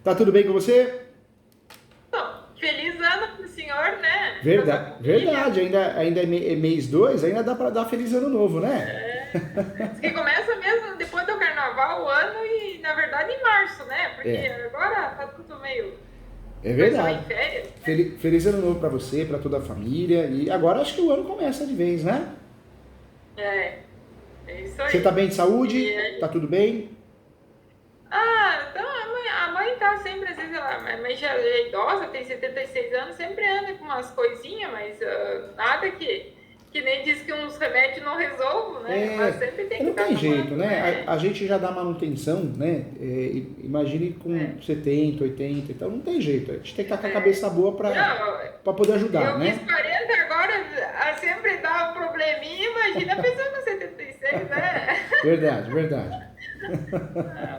Tá tudo bem com você? Então, feliz ano pro senhor, né? Pra sua Verdade, família. verdade. Ainda é mês 2, ainda dá para dar feliz ano novo, né? Diz que começa mesmo depois do carnaval o ano e, na verdade, em março, né? Porque É, agora tá tudo meio. é Pessoal em verdade. férias. Feliz ano novo para você, para toda a família. E agora acho que o ano começa de vez, né? É, é isso Você tá aí. bem de E saúde? Tá aí, tudo bem? então a mãe tá sempre, às vezes, ela, a mãe já é idosa, tem 76 anos, sempre anda com umas coisinhas, mas nada que nem diz que uns remédios não resolvam, né? Mas sempre tem que Não estar tem jeito, tomando, né? né? A gente já dá manutenção, né? Imagine com É, 70, 80, então não tem jeito. A gente tem que estar com a é. cabeça boa Não, para poder ajudar, eu fiz né? 40 agora, sempre dá um probleminha, imagina a pessoa com 76, né? Verdade, verdade.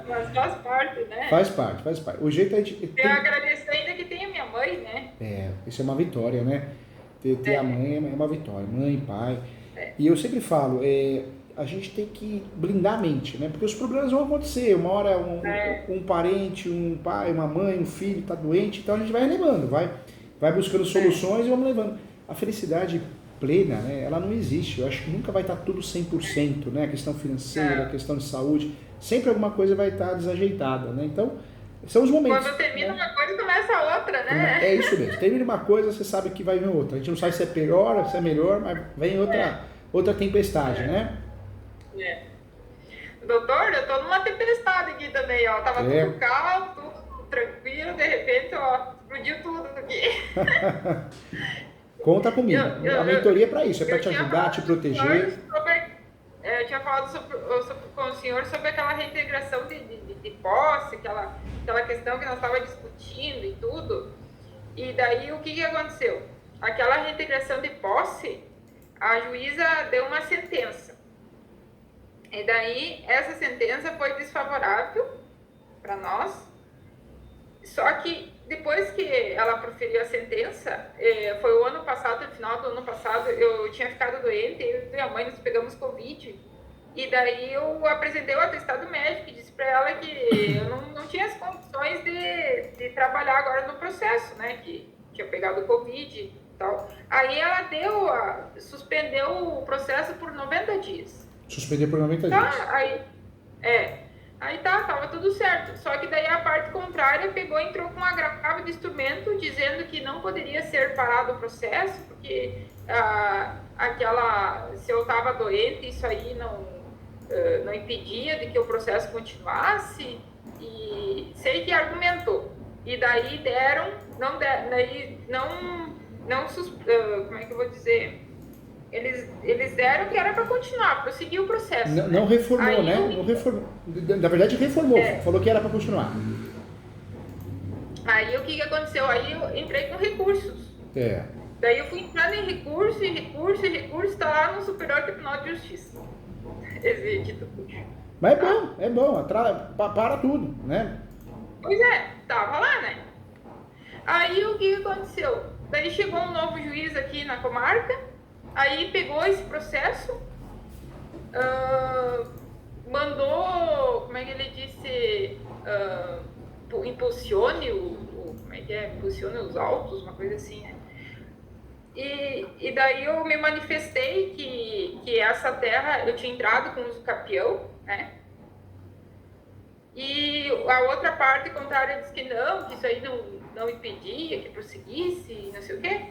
Mas faz parte, né? Faz parte, faz parte. O jeito é a gente Eu tem. agradeço ainda que tem a minha mãe, né? Isso é uma vitória, né? Ter a É, mãe é uma vitória. Mãe, pai. é, E eu sempre falo, a gente tem que blindar a mente, né? Porque os problemas vão acontecer. Uma hora é, um parente, um pai, uma mãe, um filho está doente, então a gente vai levando, vai buscando é, soluções e vamos levando. A felicidade plena, né? Ela não existe. Eu acho que nunca vai estar tudo 100%, né? A questão financeira, a não. questão de saúde, sempre alguma coisa vai estar desajeitada, né? Então, são os momentos, Quando termina né? uma coisa, começa a outra, né? É isso mesmo. Termina uma coisa, você sabe que vai vir outra. A gente não sabe se é pior, se é melhor, mas vem É, outra tempestade, é, né? é. Doutor, eu tô numa tempestade aqui também, ó. Tava tudo É. calmo, tudo tranquilo, de repente, ó, explodiu tudo aqui. Conta Eu, comigo. eu, A eu, mentoria é para isso, é para eu te tinha ajudar, te falado com o senhor proteger. sobre. Eu tinha falado com o senhor sobre aquela reintegração de posse, aquela questão que nós estávamos discutindo e tudo. E daí o que aconteceu? Aquela reintegração de posse, a juíza deu uma sentença. E daí essa sentença foi desfavorável para nós. Só que depois que ela proferiu a sentença, foi o ano passado, no final do ano passado, eu tinha ficado doente, eu e minha mãe nos pegamos Covid. E daí eu apresentei o atestado médico e disse para ela que eu não tinha as condições de trabalhar agora no processo, né? Que tinha pegado Covid e tal. Aí ela suspendeu o processo por 90 dias. Suspender por 90 dias. Tá, é. Aí tá, tava tudo certo. Só que daí a parte contrária pegou e entrou com um agravo de instrumento dizendo que não poderia ser parado o processo, porque se eu estava doente, isso aí não impedia de que o processo continuasse. E sei que argumentou. E daí deram, não, daí não, como é que eu vou dizer? Eles deram que era para continuar, prosseguir o processo, Não né? reformou, Aí né? eu, Não reformou. Na verdade, reformou. é, Falou que era para continuar. aí o que, que aconteceu? Aí eu entrei com recursos. É. Daí eu fui entrando em recurso, e recurso, e recurso, está lá no Superior Tribunal de Justiça. Esse dito cujo. Mas Tá? é bom. Para tudo, né? Pois é, tava lá, né? Aí o que, que aconteceu? Daí chegou um novo juiz aqui na comarca, aí pegou esse processo, ah, mandou, como é que ele disse, impulsione como é que é? Impulsione os autos, uma coisa assim, né? E daí eu me manifestei que essa terra, eu tinha entrado com uso capião, né? E a outra parte contrária disse que não, que isso aí não impedia que prosseguisse, não sei o quê.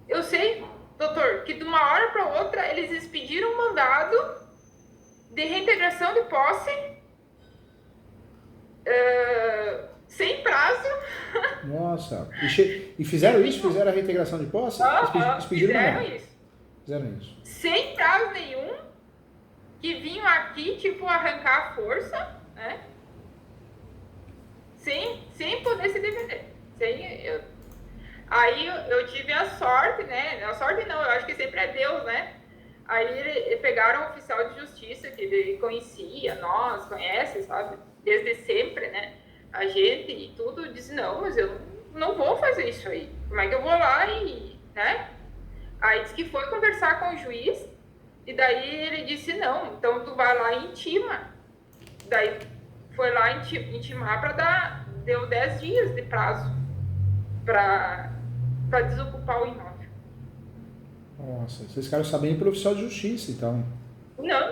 Eu sei, doutor, que de uma hora para outra eles expediram um mandado de reintegração de posse sem prazo. Nossa. E Que fizeram isso? vinham, Fizeram a reintegração de posse? Eles pediram fizeram mandado. isso. Fizeram isso. Sem prazo nenhum, que vinham aqui, tipo, arrancar a força, né? Sem poder se defender. Aí eu tive a sorte, né? A sorte não, eu acho que sempre é Deus, né? Aí pegaram um oficial de justiça que ele conhecia, nós, conhece, sabe? Desde sempre, né? A gente e tudo, disse, não, mas eu não vou fazer isso aí. Como é que eu vou lá né? Aí disse que foi conversar com o juiz, e daí ele disse, não, então tu vai lá e intima. Daí foi lá intimar para dar, deu 10 dias de prazo para desocupar o imóvel. Nossa, vocês ficaram sabendo pelo oficial de justiça, então. Não,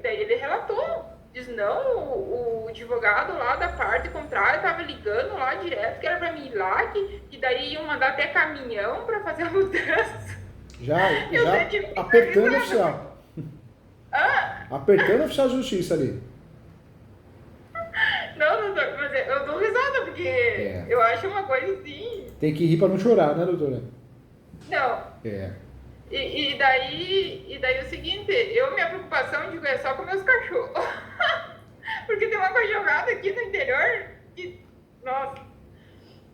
ele relatou. Diz, não, o advogado lá da parte contrária estava ligando lá direto, que era para mim ir lá, que daí iam mandar até caminhão para fazer a mudança. Já apertando o oficial. Apertando o oficial de justiça ali. Não, doutor, mas eu dou risada, porque eu acho uma coisa assim... Tem que rir para não chorar, né, doutora? Não. É. E daí o seguinte, minha preocupação, digo, é só com meus cachorros. Porque tem uma cachorrada aqui no interior que, nossa,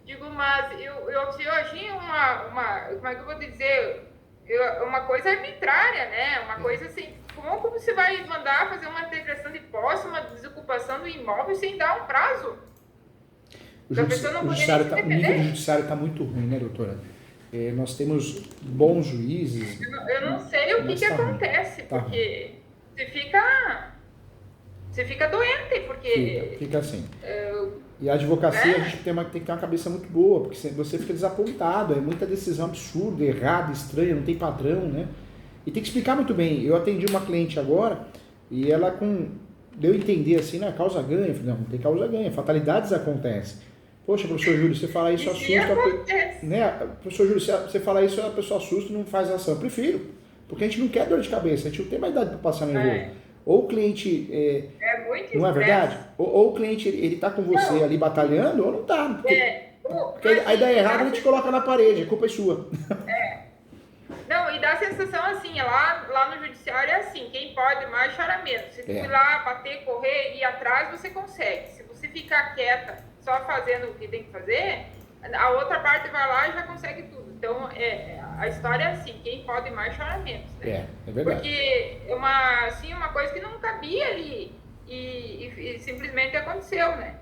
digo, mas eu achei como é que eu vou dizer, uma coisa arbitrária, né? Uma coisa assim, como você vai mandar fazer uma integração de posse, uma desocupação do imóvel sem dar um prazo? O nível do judiciário está muito ruim, né, doutora? Nós temos bons juízes. Eu não sei o que acontece, porque você fica doente, porque... Fica assim. E a advocacia, a gente tem que ter uma cabeça muito boa, porque você fica desapontado, é muita decisão absurda, errada, estranha, não tem padrão, né? E tem que explicar muito bem. Eu atendi uma cliente agora, e ela deu a entender assim, na causa ganha. Eu falei, não tem causa ganha, fatalidades acontecem. Poxa, professor Júlio, você falar isso assusta. Né? Professor Júlio, você falar isso, a pessoa assusta e não faz ação. Eu prefiro, porque a gente não quer dor de cabeça, a gente não tem mais idade para passar nervoso. Ou o cliente. Muito não é verdade? Ou o cliente ele tá com você ali batalhando, ou não tá. Porque a ideia errada a gente coloca na parede, a culpa é sua. Não, e dá a sensação assim, lá no judiciário é assim, quem pode mais chora menos. Se tu ir lá, bater, correr, ir atrás, você consegue. Se você ficar quieta, só fazendo o que tem que fazer, a outra parte vai lá e já consegue tudo. Então, a história é assim, quem pode mais chora menos. Né? É verdade. Porque é uma coisa que não cabia ali e simplesmente aconteceu, né?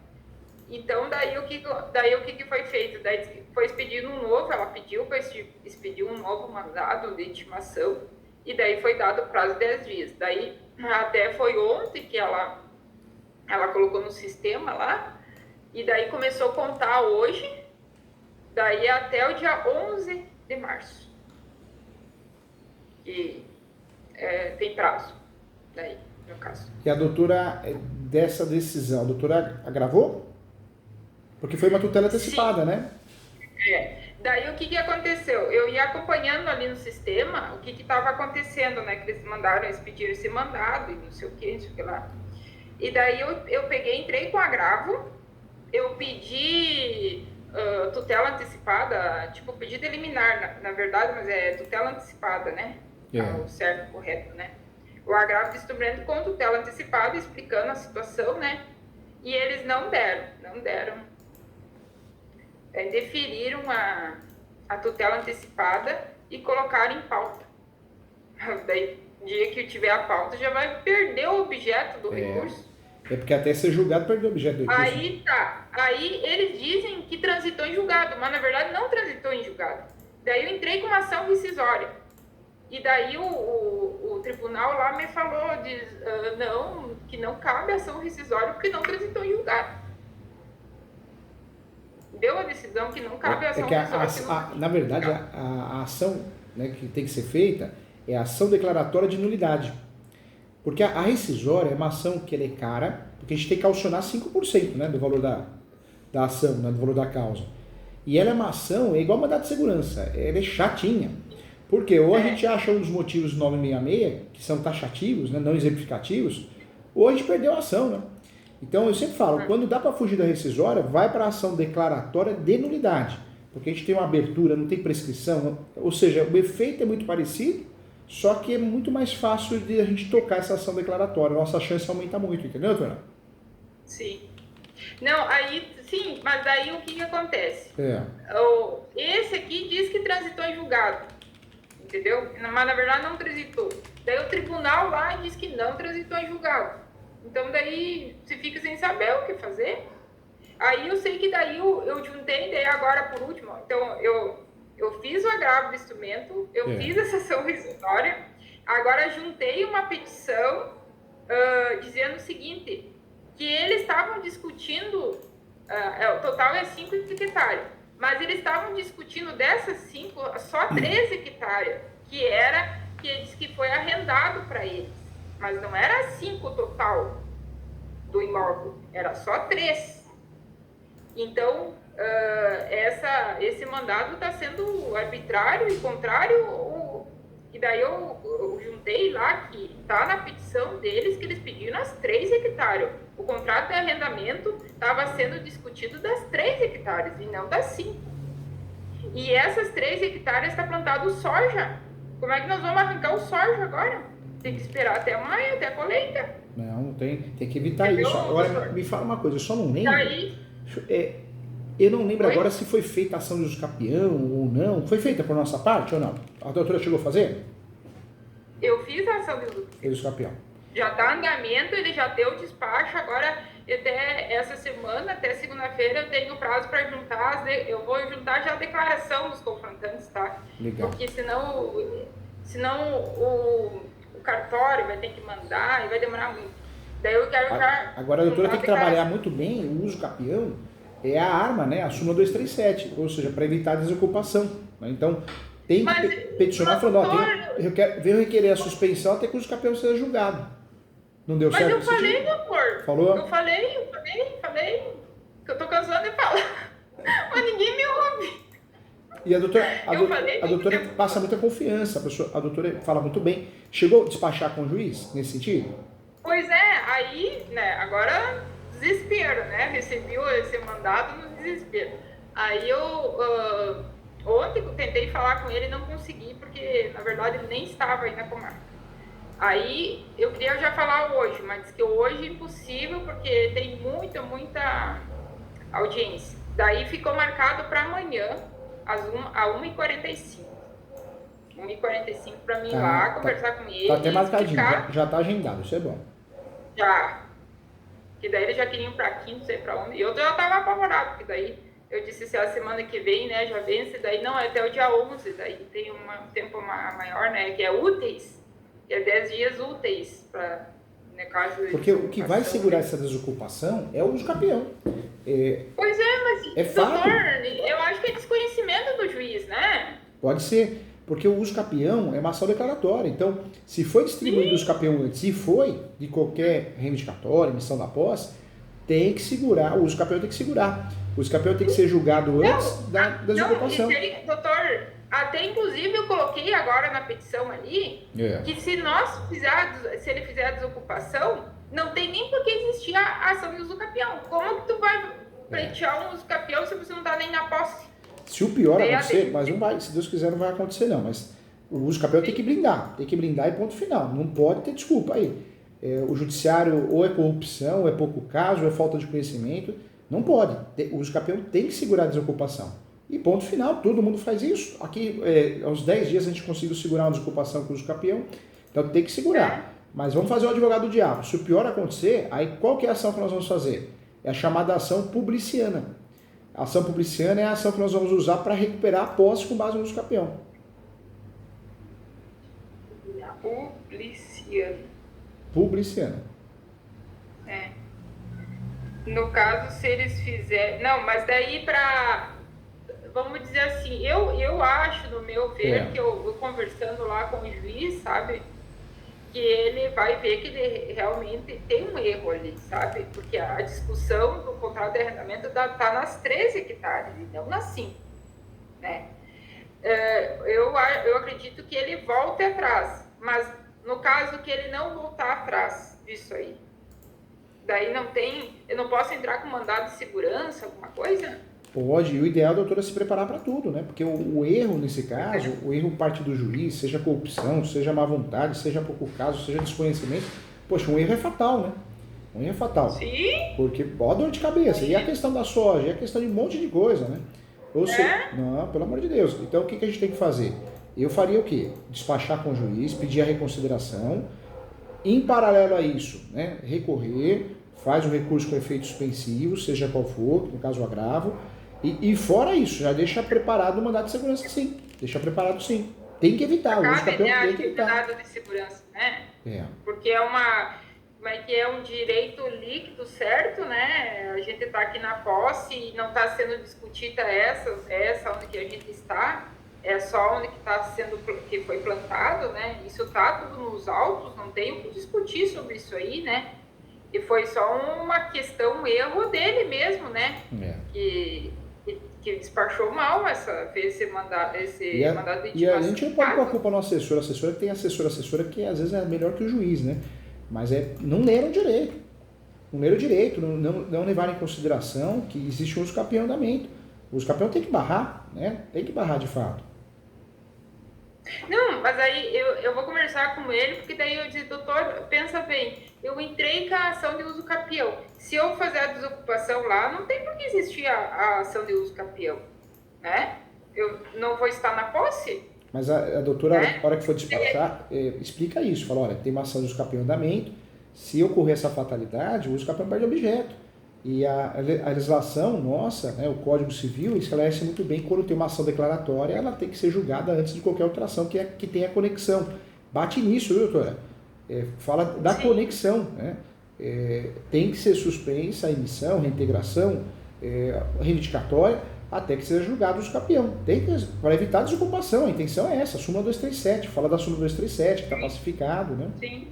Então, daí o que foi feito? Daí foi expedido um novo, ela pediu para expedir um novo mandado de intimação e daí foi dado o prazo de 10 dias. Daí, até foi ontem que ela colocou no sistema lá e daí começou a contar hoje, daí até o dia 11 de março. E tem prazo, daí, no caso. E a doutora, dessa decisão, a doutora agravou? Porque foi uma tutela antecipada, Sim. né? Daí o que aconteceu? Eu ia acompanhando ali no sistema o que estava acontecendo, né? Que eles expediram esse mandado e não sei o que lá. E daí eu entrei com agravo, eu pedi tutela antecipada, tipo pedido liminar, na verdade, mas é tutela antecipada, né? O certo, correto, né? O agravo de instrumento com tutela antecipada, explicando a situação, né? E eles não deram. Deferiram a tutela antecipada e colocaram em pauta. Daí, dia que tiver a pauta, já vai perder o objeto do recurso. É porque até ser julgado, perdeu o objeto do recurso. Aí tá. Aí eles dizem que transitou em julgado, mas na verdade não transitou em julgado. Daí eu entrei com uma ação rescisória. E daí o tribunal lá me falou, que não cabe ação rescisória porque não transitou em julgado. Deu a decisão que não cabe ação rescisória. Na verdade, a ação, né, que tem que ser feita é a ação declaratória de nulidade. Porque a rescisória é uma ação que ela é cara, porque a gente tem que calcionar 5%, né, do valor da ação, né, do valor da causa. E ela é uma ação, é igual mandado de segurança, ela é chatinha. Porque ou a gente acha um dos motivos 966, que são taxativos, né, não exemplificativos, ou a gente perdeu a ação, né? Então eu sempre falo, quando dá para fugir da rescisória, vai para a ação declaratória de nulidade. Porque a gente tem uma abertura, não tem prescrição, ou seja, o efeito é muito parecido, só que é muito mais fácil de a gente tocar essa ação declaratória. Nossa chance aumenta muito, entendeu, doutora? Sim. Não, sim, mas daí o que acontece? Esse aqui diz que transitou em julgado, entendeu? Mas na verdade não transitou. Daí o tribunal lá diz que não transitou em julgado. Então daí você fica sem saber o que fazer. Aí eu sei que daí eu juntei, daí agora por último, então eu fiz o agravo do instrumento, eu fiz essa ação rescisória, agora juntei uma petição dizendo o seguinte, que eles estavam discutindo, o total é 5 hectares, mas eles estavam discutindo dessas 5, só 3 hectares, que eles que foi arrendado para eles, mas não era 5 total do imóvel, era só 3. Então, esse mandado está sendo arbitrário e contrário, e daí eu juntei lá que está na petição deles que eles pediram as 3 hectares. O contrato de arrendamento estava sendo discutido das 3 hectares e não das 5. E essas 3 hectares está plantado soja. Como é que nós vamos arrancar o soja agora? Tem que esperar até maio, até a colheita. Não tem que evitar isso. Agora, me fala uma coisa, eu só não lembro. Daí, eu não lembro agora se foi feita a ação de usucapião ou não. Foi feita por nossa parte ou não? A doutora chegou a fazer? Eu fiz a ação de usucapião. Já está em andamento, ele já deu despacho. Agora, até essa semana, até segunda-feira, eu tenho prazo para juntar. Eu vou juntar já a declaração dos confrontantes, tá? Legal. Porque senão o cartório vai ter que mandar e vai demorar muito. Daí eu quero já. Agora a doutora tem que trabalhar muito bem o usucapião. É a arma, né? A súmula 237, ou seja, para evitar a desocupação. Né? Então, tem que peticionar falando, veio requerer a suspensão até que o usucapião seja julgado. Não deu certo? Mas eu falei, meu amor. Falou? Eu falei. Que eu tô cansando de falar. Mas ninguém me ouve. E a doutora passa muita confiança, a doutora fala muito bem. Chegou a despachar com o juiz nesse sentido? Pois é, aí, né, agora desespero, né? Recebi esse mandado no desespero. Aí ontem eu tentei falar com ele e não consegui, porque na verdade ele nem estava aí na comarca. Aí eu queria já falar hoje, mas disse que hoje é impossível, porque tem muita audiência. Daí ficou marcado para amanhã, às 1h45. 1h45 para mim lá, conversar com ele. Tá até marcadinho, já tá agendado, isso é bom. Já. Que daí eles já queriam para quinta, não sei para onde. E eu já tava apavorado, porque daí eu disse, se a semana que vem, né, já vence, daí não, é até o dia 11, daí tem um tempo maior, né, que é úteis, que é 10 dias úteis para, no caso... Porque o que vai segurar essa desocupação é o usucapião. Pois é, mas, doutor, eu acho que é desconhecimento do juiz, né? Pode ser, porque o usucapião é uma ação declaratória. Então, se foi distribuído o usucapião antes, se foi de qualquer reivindicatória, emissão da posse, tem que segurar, o usucapião tem que segurar. O usucapião tem que ser julgado antes da desocupação. Doutor, até inclusive eu coloquei agora na petição ali, que se ele fizer a desocupação, não tem nem por que existir a ação de usucapião. Como que tu vai pleitear um usucapião se você não está nem na posse? Se o pior acontecer, mas não vai, se Deus quiser não vai acontecer não, mas o usucapião tem que blindar e ponto final, não pode ter desculpa aí. O judiciário ou é corrupção, ou é pouco caso, ou é falta de conhecimento, não pode. O usucapião tem que segurar a desocupação. E ponto final, todo mundo faz isso. Aqui, aos 10 dias a gente conseguiu segurar uma desocupação com o usucapião, então tem que segurar. Mas vamos fazer o advogado do diabo. Se o pior acontecer, aí qual que é a ação que nós vamos fazer? É a chamada ação publiciana. A ação publiciana é a ação que nós vamos usar para recuperar a posse com base no usucapião. Publiciana. No caso, se eles fizerem... Não, mas daí para... Vamos dizer assim, eu acho, no meu ver, que eu conversando lá com o juiz, sabe? Que ele vai ver que ele realmente tem um erro ali, sabe? Porque a discussão do contrato de arrendamento está nas 13 hectares e não nas 5, né? Eu acredito que ele volte atrás, mas no caso que ele não voltar atrás disso aí, daí eu não posso entrar com mandado de segurança, alguma coisa? Pode, e o ideal é a doutora se preparar para tudo, né? Porque o erro nesse caso, o erro parte do juiz, seja corrupção, seja má vontade, seja pouco caso, seja desconhecimento, poxa, um erro é fatal, né? Um erro é fatal. Sim. Porque ó, dor de cabeça, e a questão da soja, e a questão de um monte de coisa, né? Ou seja, não, pelo amor de Deus. Então o que a gente tem que fazer? Eu faria o quê? Despachar com o juiz, pedir a reconsideração, em paralelo a isso, né? Recorrer, faz um recurso com efeito suspensivo, seja qual for, no caso o agravo, e fora isso, já deixa preparado o mandado de segurança, sim. Deixa preparado, sim. Tem que evitar, o usucapião tem que evitar. Mandado de segurança, né? É. Porque como é que é um direito líquido, certo, né? A gente está aqui na posse e não está sendo discutida essa onde que a gente está, é só onde que está sendo, que foi plantado, né? Isso está tudo nos autos, não tem o que discutir sobre isso aí, né? E foi só uma questão, um erro dele mesmo, né? Que despachou mal fez esse mandado de intimação. E a gente não pode pôr a culpa no assessor. A assessora tem assessora que às vezes é melhor que o juiz, né? Mas não leram direito. Não leram direito, não levaram em consideração que existe um uso capião em andamento. O uso capião tem que barrar, né? Tem que barrar de fato. Não, mas aí eu vou conversar com ele, porque daí eu disse, doutor, pensa bem, eu entrei com a ação de uso capião. Se eu fazer a desocupação lá, não tem por que existir a ação de uso capião, né? Eu não vou estar na posse. Mas a doutora, na hora que for despachar, explica isso. Fala, olha, tem uma ação de uso capião em andamento, se ocorrer essa fatalidade, o uso capião perde objeto. E a legislação nossa, né, o Código Civil, esclarece muito bem que quando tem uma ação declaratória, ela tem que ser julgada antes de qualquer outra ação que tenha conexão. Bate nisso, viu, doutora? Fala da Sim. conexão. Né? Tem que ser suspensa a emissão, reintegração, reivindicatória, até que seja julgado o uso capião. Para evitar a desocupação, a intenção é essa, a súmula 237, fala da súmula 237, que está pacificado. Né? Sim.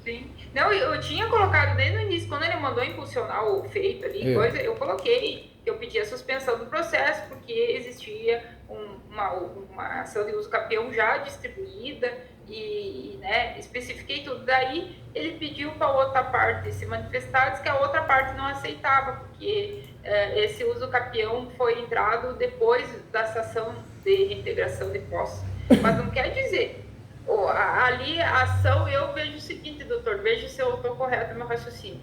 Sim. Não, eu tinha colocado desde o início, quando ele mandou impulsionar o feito ali, eu coloquei, eu pedi a suspensão do processo, porque existia uma ação de uso capião já distribuída e né, especifiquei tudo. Daí ele pediu para a outra parte se manifestar, disse que a outra parte não aceitava, porque esse uso capião foi entrado depois dessa ação de reintegração de posse. Mas não quer dizer... ali a ação, eu vejo o seguinte, doutor, veja se eu estou correto no meu raciocínio.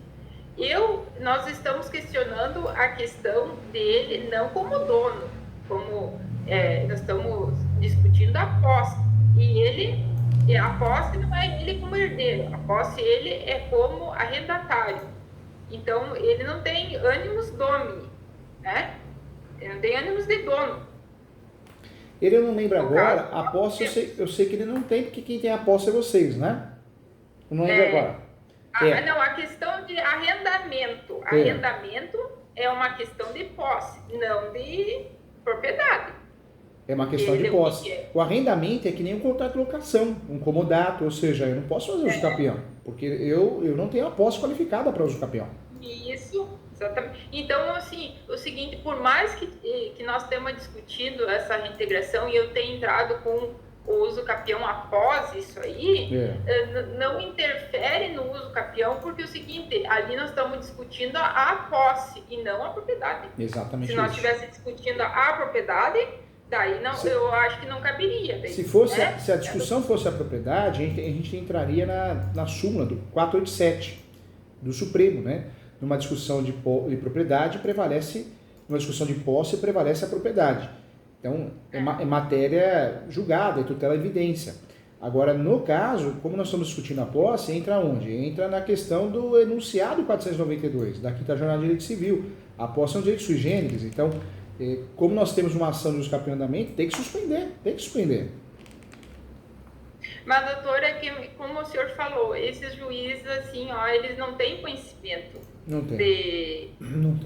Nós estamos questionando a questão dele não como dono, nós estamos discutindo a posse. E a posse não é ele como herdeiro, a posse ele é como arrendatário. Então, ele não tem ânimos domini, né? Ele não tem ânimos de dono. Ele eu não lembro agora, a posse eu sei que ele não tem, porque quem tem a posse é vocês, né? Eu não lembro agora. Não, a questão de arrendamento. Arrendamento é uma questão de posse, não de propriedade. É uma questão de posse. O arrendamento é que nem um contrato de locação, um comodato, ou seja, eu não posso fazer uso capião, porque eu não tenho a posse qualificada para uso capião. Isso. Exatamente. Então, assim, o seguinte, por mais que nós tenhamos discutido essa reintegração e eu tenha entrado com o uso capião após isso aí, não interfere no uso capião, porque é o seguinte, ali nós estamos discutindo a posse e não a propriedade. Exatamente. Se nós estivéssemos discutindo a propriedade, daí não, eu acho que não caberia. Daí, se a discussão fosse a propriedade, a gente entraria na súmula do 487 do Supremo, né? Numa discussão de propriedade numa discussão de posse prevalece a propriedade. Então, é matéria julgada, é tutela evidência. Agora, no caso, como nós estamos discutindo a posse, entra onde? Entra na questão do enunciado 492, da Quinta Jornada de Direito Civil. A posse é um direito sui generis, então, como nós temos uma ação de uso capião em andamento, tem que suspender. Mas, doutora, é que, como o senhor falou, esses juízes, assim, eles não têm conhecimento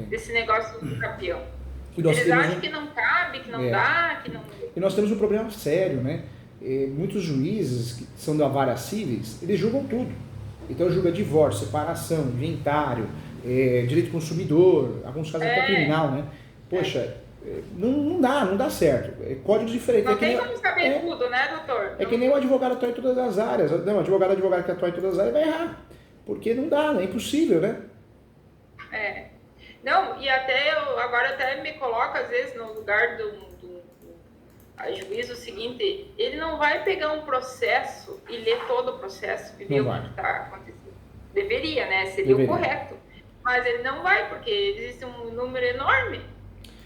desse negócio do capião. Eles acham que não cabe, que não dá, que não... E nós temos um problema sério, né? Muitos juízes que são da vara cíveis, eles julgam tudo. Então, julga divórcio, separação, inventário, direito do consumidor, alguns casos até criminal, né? Poxa... Não dá certo. Códigos diferentes. Não tem como saber tudo, né, doutor? É que nem o advogado atua em todas as áreas. Não, o advogado que atua em todas as áreas vai errar. Porque não dá, é impossível, né? Não, e agora até me coloco, às vezes, no lugar do juiz o seguinte, ele não vai pegar um processo e ler todo o processo e ver o que está acontecendo. Deveria, né? Seria o correto. Mas ele não vai, porque existe um número enorme.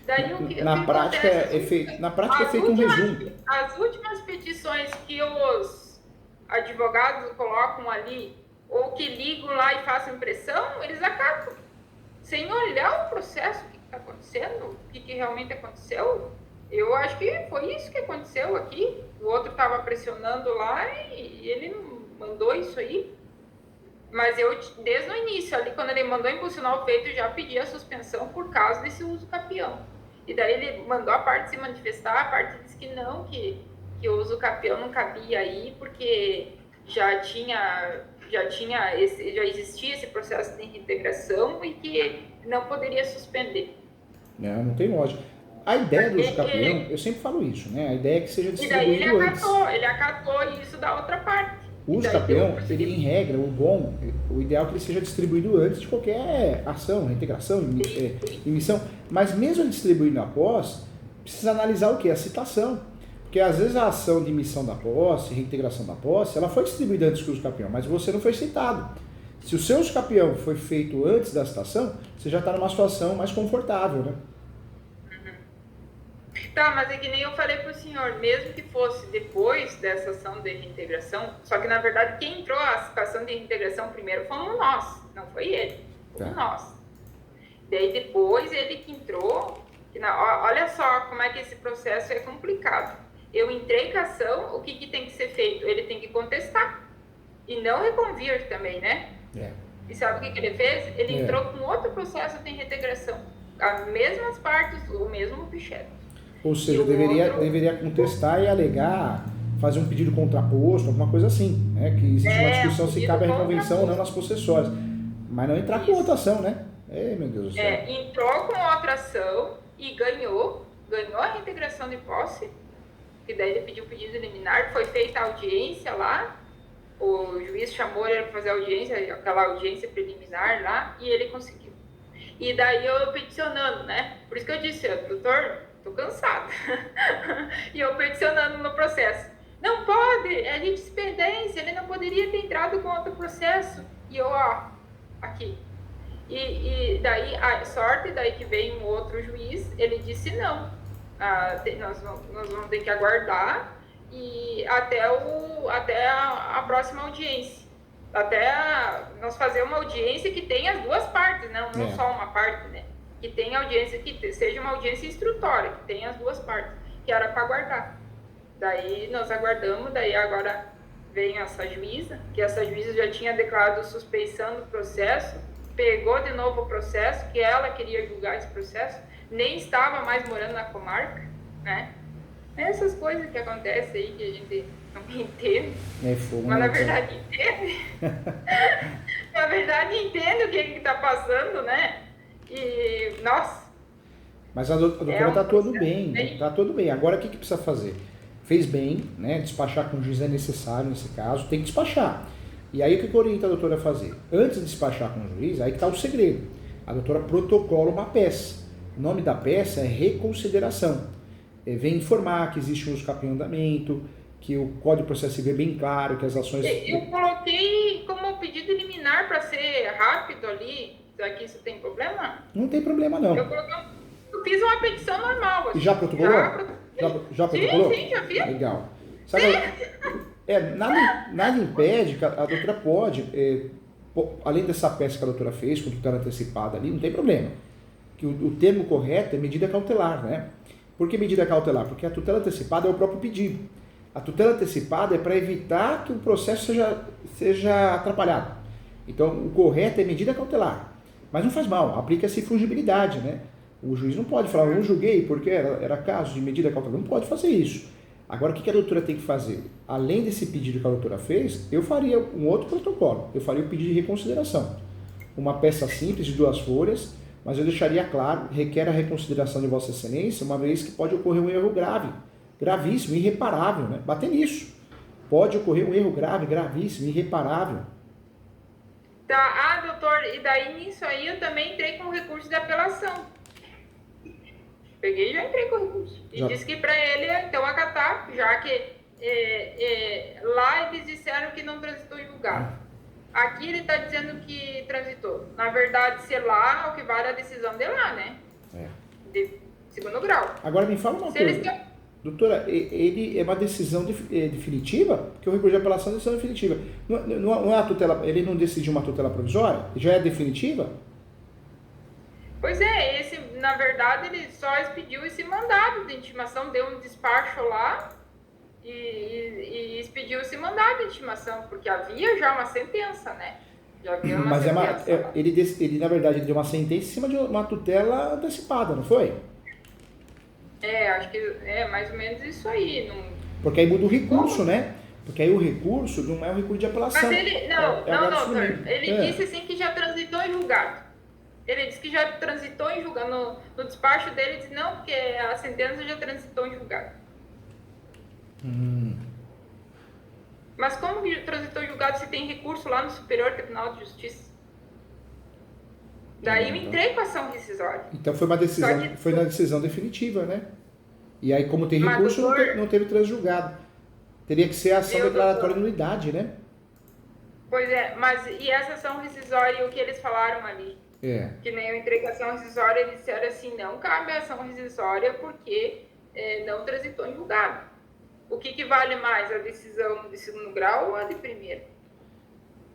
Daí, na prática é feito um resumo. As últimas petições que os advogados colocam ali, ou que ligam lá e façam impressão, eles acabam sem olhar o processo, o que está acontecendo, o que realmente aconteceu. Eu acho que foi isso que aconteceu aqui. O outro estava pressionando lá e ele mandou isso aí. Mas eu, desde o início, ali, quando ele mandou impulsionar o feito, já pedi a suspensão por causa desse uso capião. E daí ele mandou a parte se manifestar, a parte disse que não, que o uso capião não cabia aí, porque já existia esse processo de reintegração e que não poderia suspender. Não tem lógica. A ideia do uso capião, eu sempre falo isso, né? A ideia é que seja distribuído e daí antes. ele acatou isso da outra parte. O uso capião, ele em regra, o ideal é que ele seja distribuído antes de qualquer ação, reintegração, emissão. Mas mesmo distribuído após, precisa analisar o quê? A citação. Porque às vezes a ação de emissão da posse, reintegração da posse, ela foi distribuída antes que o uso capião, mas você não foi citado. Se o seu uso capião foi feito antes da citação, você já está numa situação mais confortável, né? Tá, mas é que nem eu falei para o senhor, mesmo que fosse depois dessa ação de reintegração, só que na verdade quem entrou a ação de reintegração primeiro fomos nós, não foi ele, fomos nós. Daí depois ele que entrou, olha só como é que esse processo é complicado. Eu entrei com a ação, o que tem que ser feito? Ele tem que contestar e não reconvir também, né? E sabe o que ele fez? Ele entrou com outro processo de reintegração, as mesmas partes, o mesmo objeto. Ou seja, deveria contestar e alegar, fazer um pedido contraposto, alguma coisa assim, né? Que existe uma discussão se cabe a reconvenção ou não nas possessórias. Mas não entrar com outra ação, né? Meu Deus do céu. Entrou com outra ação e ganhou a reintegração de posse, que daí ele pediu pedido liminar, foi feita a audiência lá, o juiz chamou ele para fazer audiência, aquela audiência preliminar lá, e ele conseguiu. E daí eu peticionando, né? Por isso que eu disse, doutor, tô cansada. E eu peticionando no processo. Não pode, é litispendência, ele não poderia ter entrado com outro processo. E eu, aqui. E daí, a sorte, daí que veio um outro juiz, ele disse não. Nós vamos ter que aguardar e até a próxima audiência. Nós fazer uma audiência que tenha as duas partes, não só uma parte, né? Que tenha audiência, que seja uma audiência instrutória, que tenha as duas partes, que era para aguardar. Daí nós aguardamos, daí agora vem essa juíza, que essa juíza já tinha declarado suspeição do processo, pegou de novo o processo, que ela queria julgar esse processo, nem estava mais morando na comarca, né? Essas coisas que acontecem aí que a gente não entende, mas na verdade entende. Na verdade entende o que está passando, né? E, nossa. Mas a doutora está tudo bem, né? Tá tudo bem. Agora o que precisa fazer? Fez bem, né? Despachar com o juiz é necessário nesse caso, tem que despachar. E aí o que orienta a doutora a fazer? Antes de despachar com o juiz, aí que está o segredo. A doutora protocola uma peça. O nome da peça é reconsideração. Vem informar que existe um uso capião em andamento, que o Código de Processo Civil é bem claro, que as ações... Eu coloquei como pedido liminar para ser rápido ali. Será que isso tem problema? Não tem problema, não. Eu fiz uma petição normal. Assim. E já protocolou? Já protocolou? Sim, já fiz. Legal. Sabe, nada impede que a doutora pode, além dessa peça que a doutora fez, com tutela antecipada ali, não tem problema. Que o termo correto é medida cautelar, né? Por que medida cautelar? Porque a tutela antecipada é o próprio pedido. A tutela antecipada é para evitar que o processo seja atrapalhado. Então, o correto é medida cautelar. Mas não faz mal, aplica-se fungibilidade, né? O juiz não pode falar, eu não julguei porque era caso de medida cautelar. Não pode fazer isso. Agora, o que a doutora tem que fazer? Além desse pedido que a doutora fez, eu faria um outro protocolo. Eu faria o pedido de reconsideração. Uma peça simples de 2 folhas, mas eu deixaria claro, requer a reconsideração de Vossa Excelência, uma vez que pode ocorrer um erro grave, gravíssimo, irreparável, né? Bater nisso. Pode ocorrer um erro grave, gravíssimo, irreparável. Tá, doutor, e daí nisso aí eu também entrei com recurso de apelação. Peguei e já entrei com recurso. E disse que para ele, então, acatar, já que lá eles disseram que não transitou em julgado. Aqui ele está dizendo que transitou. Na verdade, se lá, o que vale a decisão de lá, né? De segundo grau. Agora me fala uma coisa. Doutora, ele é uma decisão definitiva? Porque o recurso de apelação é decisão definitiva. Não é a tutela, ele não decidiu uma tutela provisória? Já é definitiva? Pois é, na verdade, ele só expediu esse mandado de intimação, deu um despacho lá e expediu esse mandado de intimação, porque havia já uma sentença, né? Já viu uma Mas sentença lá. ele, na verdade, ele deu uma sentença em cima de uma tutela antecipada, não foi? Acho que é mais ou menos isso aí. Não... Porque aí muda o recurso, Como? né? Porque aí o recurso não é um recurso de apelação. Mas ele, não, É agora doutor. instrumento. Ele disse assim que já transitou em julgado. Ele disse que já transitou em julgado. No despacho dele, ele disse não, porque a sentença já transitou em julgado. Mas como que transitou em julgado se tem recurso lá no Superior Tribunal de Justiça? Daí eu entrei com a ação rescisória. Então foi uma decisão, Só que- foi na decisão definitiva, né? E aí, como tem Mas, recurso, doutor- não teve transjulgado. Teria que ser ação Meu declaratória de doutor. nulidade, né? Pois é, mas e essa ação rescisória, o que eles falaram ali? É. Que nem eu entrei com a ação rescisória, eles disseram assim, não cabe a ação rescisória porque não transitou em julgado. O que vale mais, a decisão de segundo grau ou a de primeiro?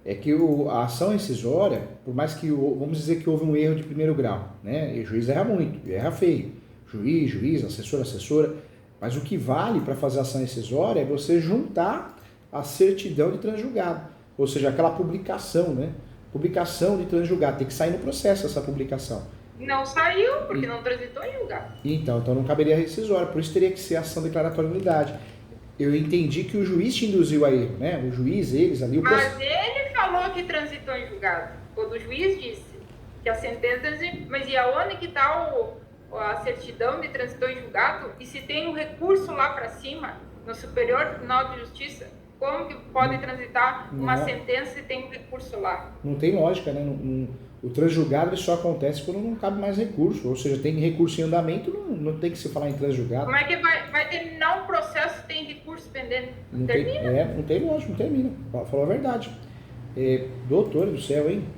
É que a ação rescisória, por mais que, vamos dizer que houve um erro de primeiro grau, né? E o juiz erra muito, erra feio. Juiz, assessora. Mas o que vale para fazer a ação rescisória é você juntar a certidão de transjulgado. Ou seja, aquela publicação, né? Publicação de transjulgado. Tem que sair no processo essa publicação. Não saiu, porque não transitou em julgado. Então não caberia rescisória. Por isso teria que ser ação declaratória de nulidade. Eu entendi que o juiz te induziu a erro, né? O juiz, eles ali... Mas ele falou que transitou em julgado. O juiz disse que a sentença... Mas e aonde que está a certidão de transitou em julgado? E se tem um recurso lá para cima, no Superior Tribunal de Justiça, como que pode transitar uma sentença se tem um recurso lá? Não tem lógica, né? O transjulgado ele só acontece quando não cabe mais recurso. Ou seja, tem recurso em andamento, não tem que se falar em transjulgado. Como é que vai terminar um processo se tem recurso pendente? Não Termina. não tem lógica, não termina. Falou a verdade. Doutor do céu, hein?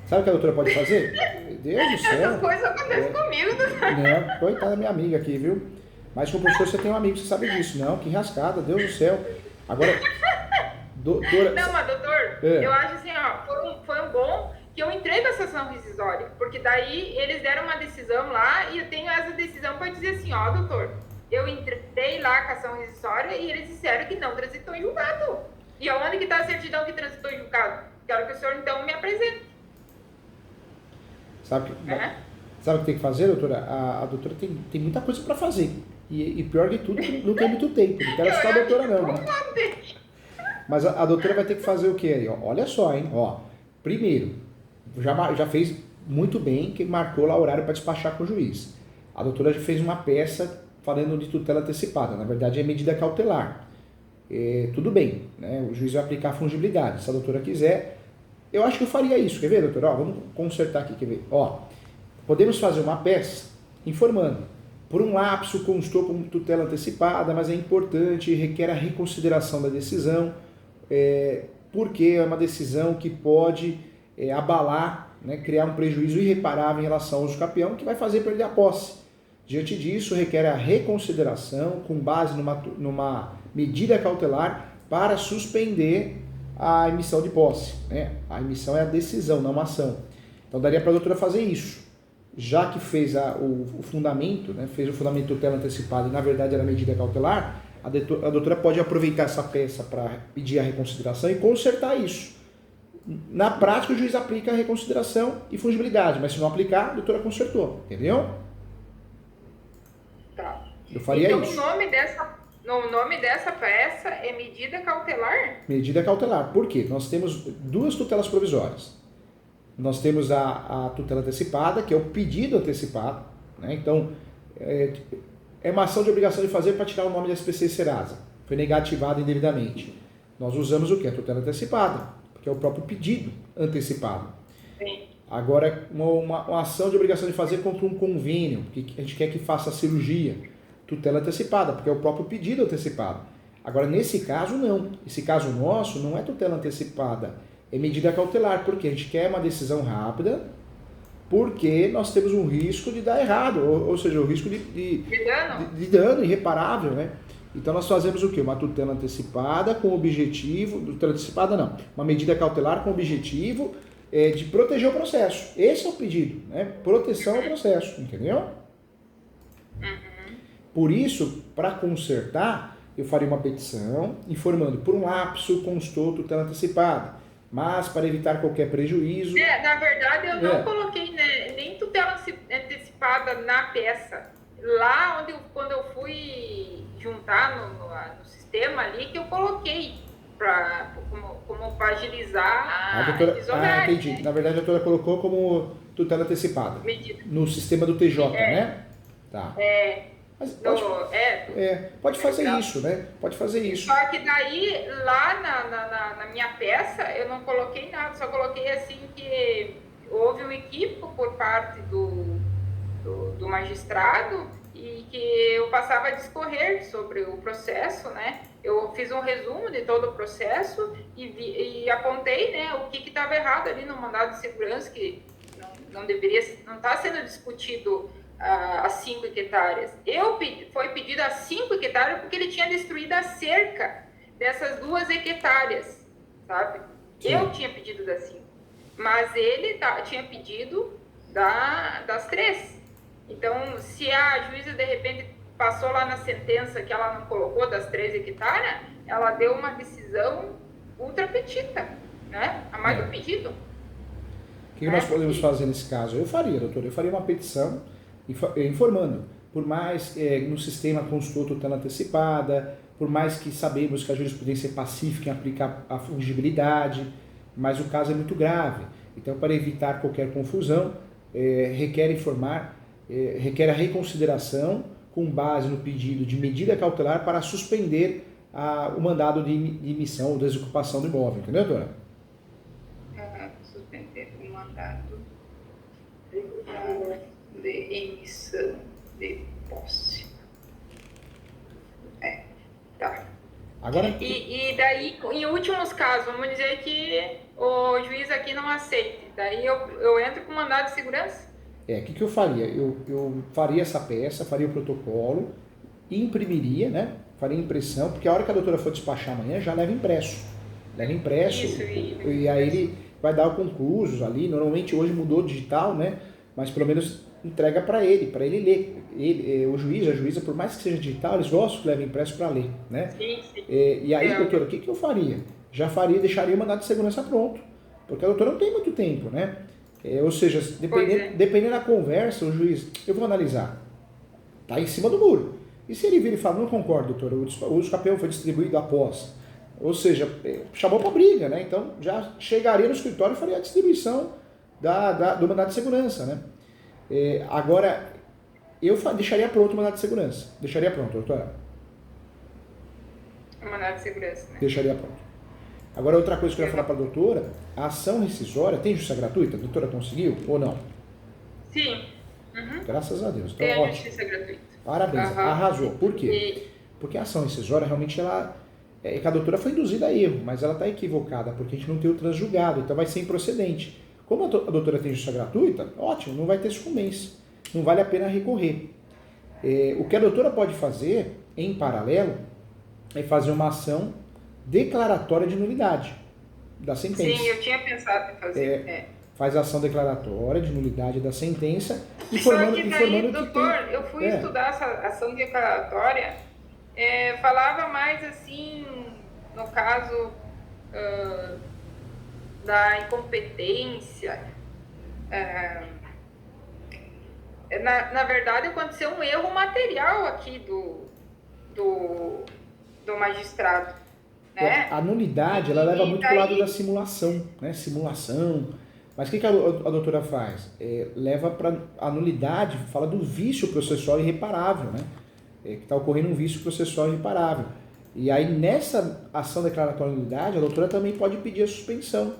Sabe o que a doutora pode fazer? Deus do céu. Essas coisas acontecem comigo, né? Não, coitada da minha amiga aqui, viu? Mas como professor você tem um amigo, você sabe disso. Não, que rascada, Deus do céu. Agora, doutora... Não, mas doutor, eu acho assim, ó, foi um bom que eu entrei com essa ação rescisória, porque daí eles deram uma decisão lá e eu tenho essa decisão para dizer assim, ó, doutor, eu entrei lá com a ação rescisória e eles disseram que não transitou em julgado. E aonde que está a certidão que transitou em julgado? Quero que o senhor então me apresente. Sabe o que tem que fazer, doutora? A doutora tem muita coisa para fazer. E pior de tudo, não tem muito tempo. Não quero citar a doutora não, né? Mas a doutora vai ter que fazer o quê aí? Olha só, hein? Primeiro, já fez muito bem que marcou lá o horário para despachar com o juiz. A doutora já fez uma peça falando de tutela antecipada. Na verdade, é medida cautelar. Tudo bem, né? O juiz vai aplicar a fungibilidade. Se a doutora quiser, eu acho que eu faria isso. Quer ver, doutora? Vamos consertar aqui, quer ver? Podemos fazer uma peça informando. Por um lapso, constou como tutela antecipada, mas é importante e requer a reconsideração da decisão, porque é uma decisão que pode abalar, né, criar um prejuízo irreparável em relação ao uso campeão, que vai fazer perder a posse. Diante disso, requer a reconsideração com base numa medida cautelar para suspender a emissão de posse. Né? A emissão é a decisão, não a ação. Então, daria para a doutora fazer isso. Já que fez o fundamento, né, fez o fundamento de tutela antecipada e na verdade era medida cautelar, a doutora pode aproveitar essa peça para pedir a reconsideração e consertar isso. Na prática, o juiz aplica a reconsideração e fungibilidade, mas se não aplicar, a doutora consertou, entendeu? Tá. Eu faria então, isso. O nome dessa peça é medida cautelar? Medida cautelar. Por quê? Nós temos duas tutelas provisórias. Nós temos a tutela antecipada, que é o pedido antecipado. Né? Então, é uma ação de obrigação de fazer para tirar o nome da SPC Serasa. Foi negativado indevidamente. Nós usamos o quê? A tutela antecipada, porque é o próprio pedido antecipado. Sim. Agora, uma ação de obrigação de fazer contra um convênio, porque a gente quer que faça a cirurgia. Tutela antecipada, porque é o próprio pedido antecipado. Agora, nesse caso, não. Esse caso nosso não é tutela antecipada. É medida cautelar, porque a gente quer uma decisão rápida, porque nós temos um risco de dar errado, ou seja, o risco de dano irreparável, né? Então nós fazemos o quê? Uma tutela antecipada com o objetivo, tutela antecipada não, uma medida cautelar com o objetivo de proteger o processo. Esse é o pedido, né? Proteção ao processo, entendeu? Por isso, para consertar, eu faria uma petição informando por um lapso constou tutela antecipada. mas para evitar qualquer prejuízo... Na verdade, eu não coloquei, né, nem tutela antecipada na peça. Lá quando eu fui juntar no sistema ali, que eu coloquei como para agilizar A doutora, desonar, entendi. né? Na verdade, a doutora colocou como tutela antecipada. Medida. No sistema do TJ, né? Tá. Mas pode fazer isso, né? Pode fazer isso. Só que daí, lá na minha peça, eu não coloquei nada, só coloquei assim que houve um equívoco por parte do magistrado e que eu passava a discorrer sobre o processo, né? Eu fiz um resumo de todo o processo e apontei, né, o que estava errado ali no mandado de segurança, que não está sendo discutido as 5 hectares. Foi pedido as 5 hectares porque ele tinha destruído a cerca dessas 2 hectares, sabe? Sim. Eu tinha pedido das 5, mas ele tinha pedido das 3. Então, se a juíza, de repente, passou lá na sentença que ela não colocou das 3 hectares, ela deu uma decisão ultra petita, né? A mais do pedido. O que nós podemos fazer nesse caso? Eu faria, doutora, uma petição informando. Por mais no sistema constou tutela antecipada, por mais que sabemos que a jurisprudência é pacífica em aplicar a fungibilidade, mas o caso é muito grave. Então, para evitar qualquer confusão, requer a reconsideração com base no pedido de medida cautelar para suspender o mandado de emissão ou desocupação do imóvel. Entendeu, doutora? Suspender o mandado de emissão de posse. Tá. Agora... E daí, em últimos casos, vamos dizer que o juiz aqui não aceite. Daí eu entro com mandado de segurança? O que eu faria? Eu faria essa peça, faria o protocolo, imprimiria, né? Faria impressão, porque a hora que a doutora for despachar amanhã, já leva impresso. Leva impresso, e aí ele vai dar o conclusos ali. Normalmente hoje mudou digital, né? Mas pelo menos entrega para ele ler. O juiz, a juíza, por mais que seja digital, eles gostam que leve impresso para ler, né? Sim. E aí, doutora, o que eu faria? Deixaria o mandado de segurança pronto, porque a doutora não tem muito tempo, né? Ou seja, dependendo da conversa, o juiz, eu vou analisar, tá em cima do muro. E se ele vira e fala, não concordo, doutora, o uso campeão foi distribuído após. Ou seja, chamou para briga, né? Então já chegaria no escritório e faria a distribuição do mandado de segurança, né? Agora, eu deixaria pronto o mandado de segurança. Deixaria pronto, doutora. O mandado de segurança, né? Deixaria pronto. Agora, outra coisa que eu ia falar para a doutora, a ação rescisória tem justiça gratuita? A doutora conseguiu ou não? Sim. Uhum. Graças a Deus. Então, tem ótimo. Justiça gratuita. Parabéns, arrasou. Por quê? Porque a ação rescisória realmente que a doutora foi induzida a erro, mas ela está equivocada, porque a gente não tem o transjulgado, então vai ser improcedente. Como a doutora tem justiça gratuita, ótimo, não vai ter sucumbência, não vale a pena recorrer. O que a doutora pode fazer, em paralelo, é fazer uma ação declaratória de nulidade da sentença. Sim, eu tinha pensado em fazer. Faz a ação declaratória de nulidade da sentença, informando doutor, que tem... eu fui estudar essa ação declaratória, falava mais assim, no caso da incompetência. Na verdade, aconteceu um erro material aqui do magistrado. Né? A nulidade, ela leva muito para o lado da simulação, né? Simulação. Mas o que a doutora faz? Leva para a nulidade, fala do vício processual irreparável, né? Que está ocorrendo um vício processual irreparável. E aí, nessa ação declaratória de nulidade, a doutora também pode pedir a suspensão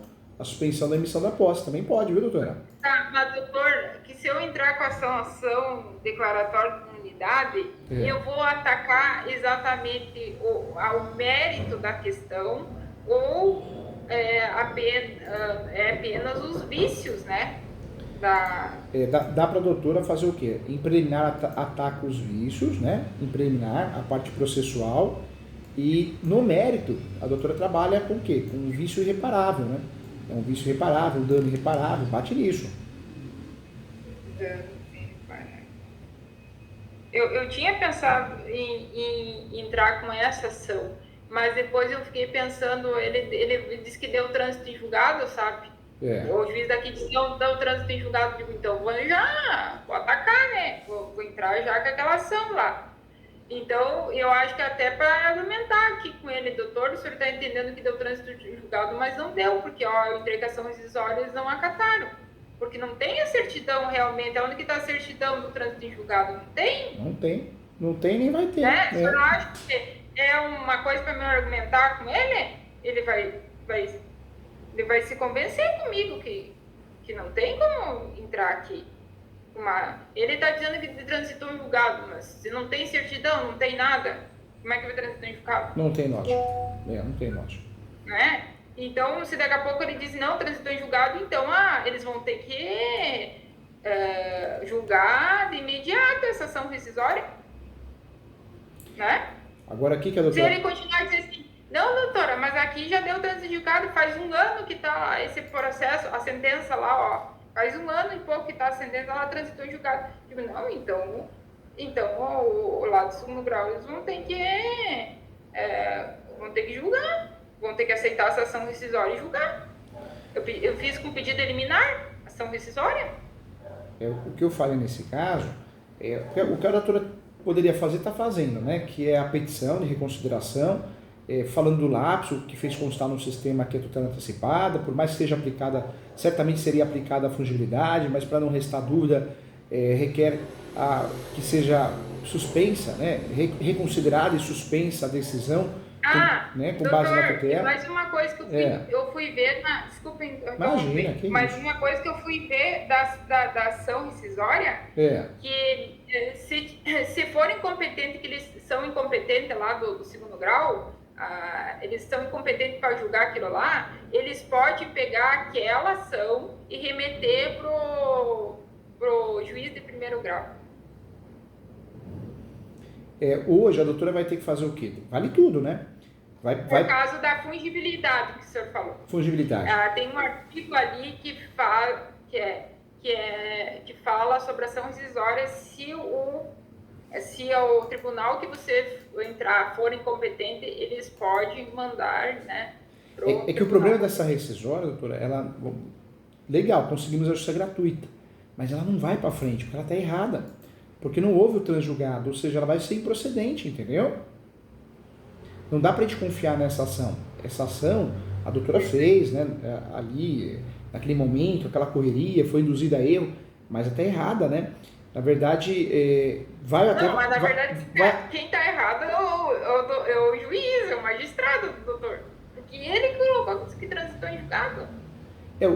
da emissão da posse. Também pode, viu, doutora? Tá, mas, doutor, que se eu entrar com a ação declaratória de nulidade, eu vou atacar exatamente ao mérito da questão ou apenas os vícios, né? Dá para a doutora fazer o quê? Em preliminar ataca os vícios, né? Em preliminar, a parte processual, e no mérito a doutora trabalha com o quê? Com um vício irreparável, né? É um vício irreparável, um dano irreparável, bate nisso. Dano irreparável. Eu tinha pensado em entrar com essa ação. mas depois eu fiquei pensando, ele disse que deu trânsito em julgado, sabe? O juiz daqui disse que não deu trânsito em julgado, digo, então vou atacar, né? Vou entrar já com aquela ação lá. Então, eu acho que até para argumentar aqui com ele, doutor, o senhor está entendendo que deu trânsito em julgado, mas não deu, porque eu entrei com ação rescisória, eles não acataram. Porque não tem a certidão realmente. Onde que está a certidão do trânsito em julgado? Não tem? Não tem. Não tem nem vai ter. O senhor não acha que é uma coisa para me argumentar com ele? Ele vai se convencer comigo que não tem como entrar aqui. Ele está dizendo que transitou em julgado, mas se não tem certidão, não tem nada, como é que vai transitar em julgado? Não tem norte. Não tem norte. Né? Então, se daqui a pouco ele diz não, transitou em julgado, então eles vão ter que julgar de imediato essa ação rescisória. Né? Agora aqui que a doutora... Se ele continuar dizendo assim, não, doutora, mas aqui já deu trânsito em julgado, faz 1 ano que está esse processo, a sentença lá, ó, faz 1 ano e pouco que está a sentença, ela transitou em julgado. Digo, não, então o lado do segundo grau, eles vão ter que julgar, vão ter que aceitar essa ação rescisória e julgar. Eu fiz com pedido liminar, ação rescisória. O que eu falei nesse caso, o que a doutora poderia fazer, está fazendo, né? Que é a petição de reconsideração, falando do lapso, que fez constar no sistema que é tutela antecipada, por mais que seja aplicada, certamente seria aplicada a fungibilidade, mas para não restar dúvida, requer que seja suspensa, né? Reconsiderada e suspensa a decisão, com base na tutela. Mais uma coisa que eu fui ver, desculpem, imagina, mas uma coisa que eu fui ver da ação rescisória, que se for incompetente, que eles são incompetentes lá do segundo grau, eles são incompetentes para julgar aquilo lá, eles podem pegar aquela ação e remeter pro juiz de primeiro grau. Hoje a doutora vai ter que fazer o quê? Vale tudo, né? Por causa da fungibilidade que o senhor falou. Fungibilidade. Tem um artigo ali que fala sobre ação rescisória se o tribunal que você entrar for incompetente, eles podem mandar, né? Que o problema dessa rescisória, doutora, legal, conseguimos a justiça gratuita, mas ela não vai para frente, porque ela está errada, porque não houve o transjulgado, ou seja, ela vai ser improcedente, entendeu? Não dá para a gente confiar nessa ação. Essa ação, a doutora fez, né, ali, naquele momento, aquela correria, foi induzida a erro, mas está errada, né? Na verdade, quem está errado é o juiz, é o magistrado, doutor. Porque ele colocou que transitou em julgado.